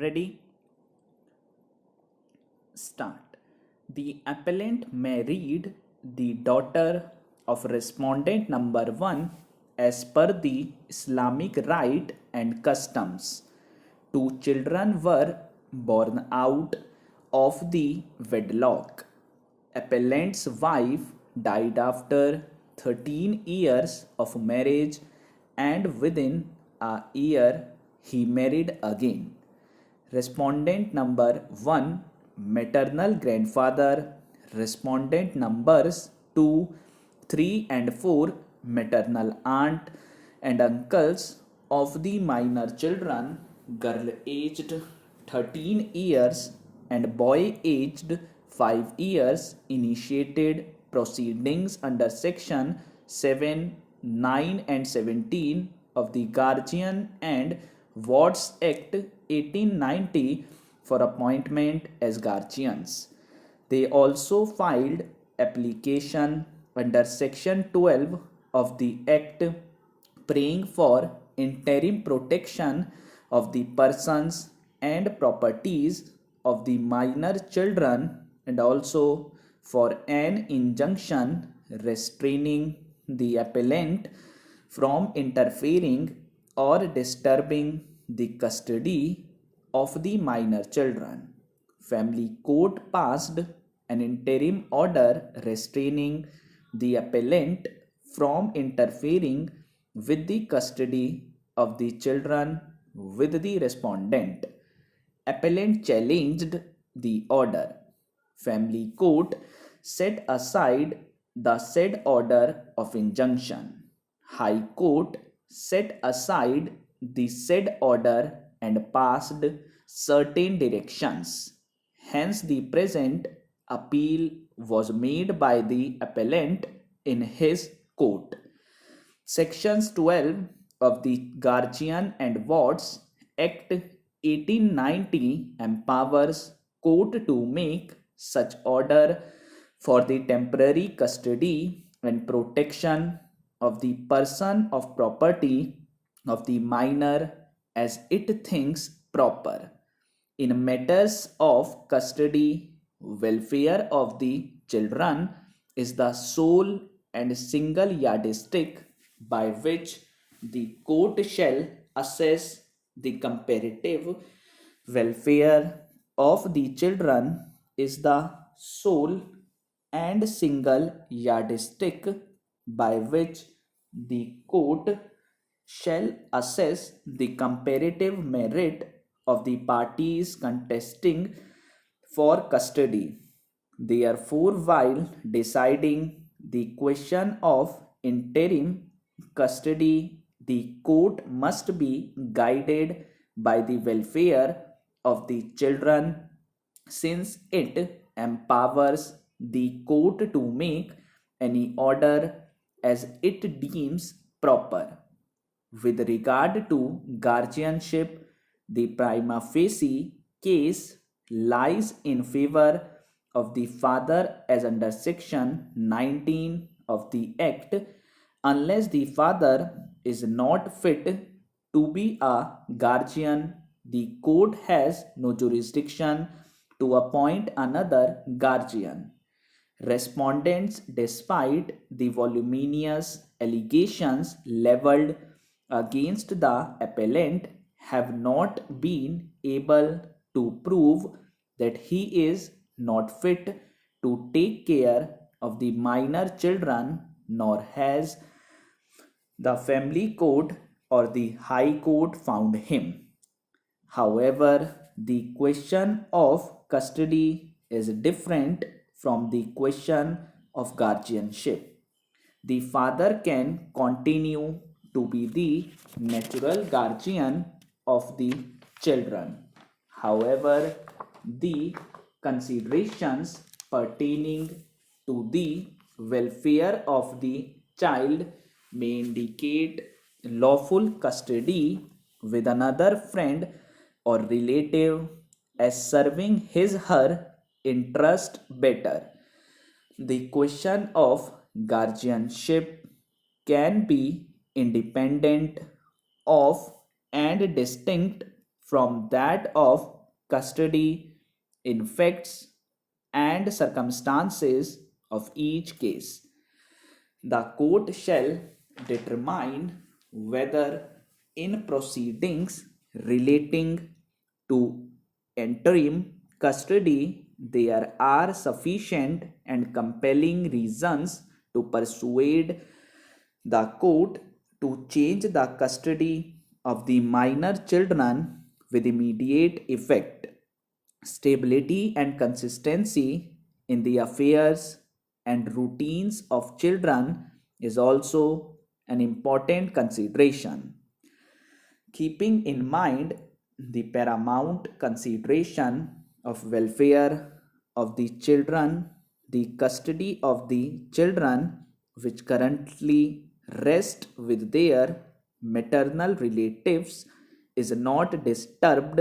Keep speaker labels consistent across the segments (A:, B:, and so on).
A: Ready? Start. The appellant may read the daughter of respondent number 1 as per the Islamic rite and customs. 2 children were born out of the wedlock. Appellant's wife died after 13 years of marriage and within a year he married again. Respondent number 1 maternal grandfather. Respondent numbers 2, 3 and 4 maternal aunt and uncles of the minor children, girl aged 13 years and boy aged 5 years, initiated proceedings under section 7, 9 and 17 of the Guardian and Wards Act 1890 for appointment as guardians. They also filed application under section 12 of the Act praying for interim protection of the persons and properties of the minor children and also for an injunction restraining the appellant from interfering or disturbing the custody of the minor children. Family court passed an interim order restraining the appellant from interfering with the custody of the children with the respondent. Appellant challenged the order. Family court set aside the said order of injunction. High court set aside the said order and passed certain directions. Hence, the present appeal was made by the appellant in his court. Sections 12 of the Guardian and Wards Act 1890 empowers court to make such order for the temporary custody and protection of the person of property of the minor as it thinks proper. In matters of custody, welfare of the children is the sole and single yardstick by which the court shall assess the comparative welfare of the children is the sole and single yardstick by which the court shall assess the comparative merit of the parties contesting for custody. Therefore, while deciding the question of interim custody, the court must be guided by the welfare of the children, since it empowers the court to make any order as it deems proper. With regard to guardianship, the prima facie case lies in favor of the father as under section 19 of the Act, unless the father is not fit to be a guardian. The court has no jurisdiction to appoint another guardian. Respondents, despite the voluminous allegations leveled against the appellant, have not been able to prove that he is not fit to take care of the minor children, nor has the family court or the high court found him. However, the question of custody is different from the question of guardianship. The father can continue to be the natural guardian of the children. However, the considerations pertaining to the welfare of the child may indicate lawful custody with another friend or relative as serving his/her interest better. The question of guardianship can be independent of and distinct from that of custody in facts and circumstances of each case. The court shall determine whether in proceedings relating to interim custody there are sufficient and compelling reasons to persuade the court to change the custody of the minor children with immediate effect. Stability and consistency in the affairs and routines of children is also an important consideration. Keeping in mind the paramount consideration of welfare of the children, the custody of the children which currently rest with their maternal relatives is not disturbed,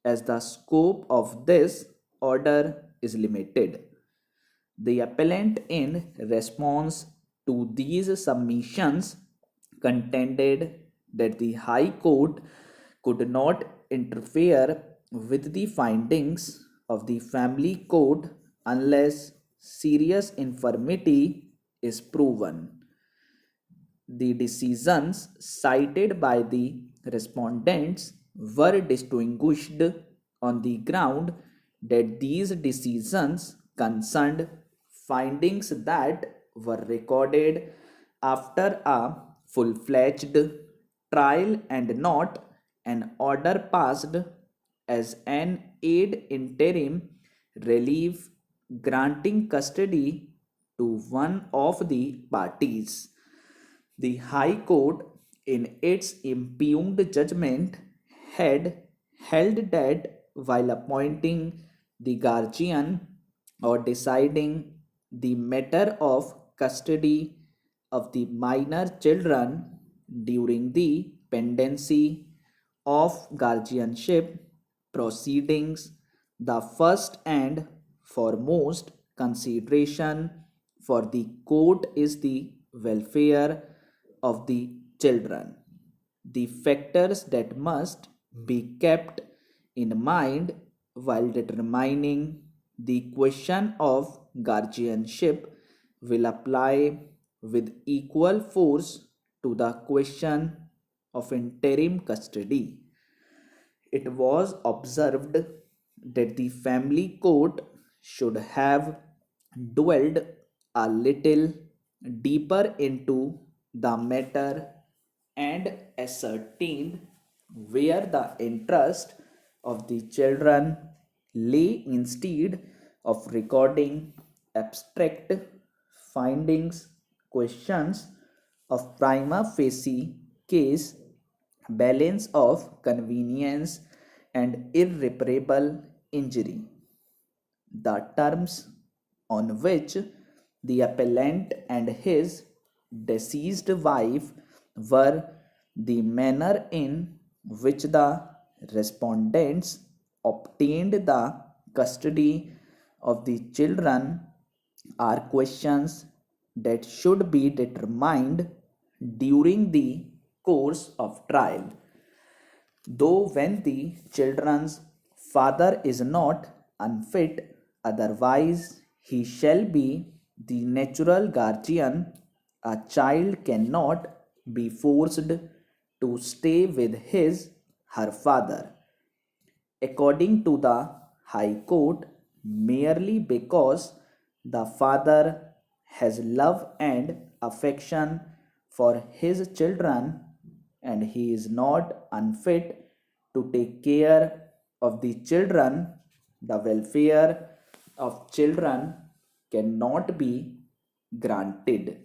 A: as the scope of this order is limited. The appellant, in response to these submissions, contended that the High Court could not interfere with the findings of the Family Court unless serious infirmity is proven. The decisions cited by the respondents were distinguished on the ground that these decisions concerned findings that were recorded after a full-fledged trial and not an order passed as an ad interim relief granting custody to one of the parties. The High Court, in its impugned judgment, had held that while appointing the guardian or deciding the matter of custody of the minor children during the pendency of guardianship proceedings, the first and foremost consideration for the court is the welfare of the children. The factors that must be kept in mind while determining the question of guardianship will apply with equal force to the question of interim custody. It was observed that the family court should have dwelled a little deeper into the matter and ascertained where the interest of the children lay, instead of recording abstract findings, questions of prima facie case, balance of convenience, and irreparable injury. The terms on which the appellant and his deceased wife were the manner in which the respondents obtained the custody of the children are questions that should be determined during the course of trial. Though when the children's father is not unfit, otherwise he shall be the natural guardian, a child cannot be forced to stay with her father. According to the High Court, merely because the father has love and affection for his children and he is not unfit to take care of the children, the welfare of children cannot be granted.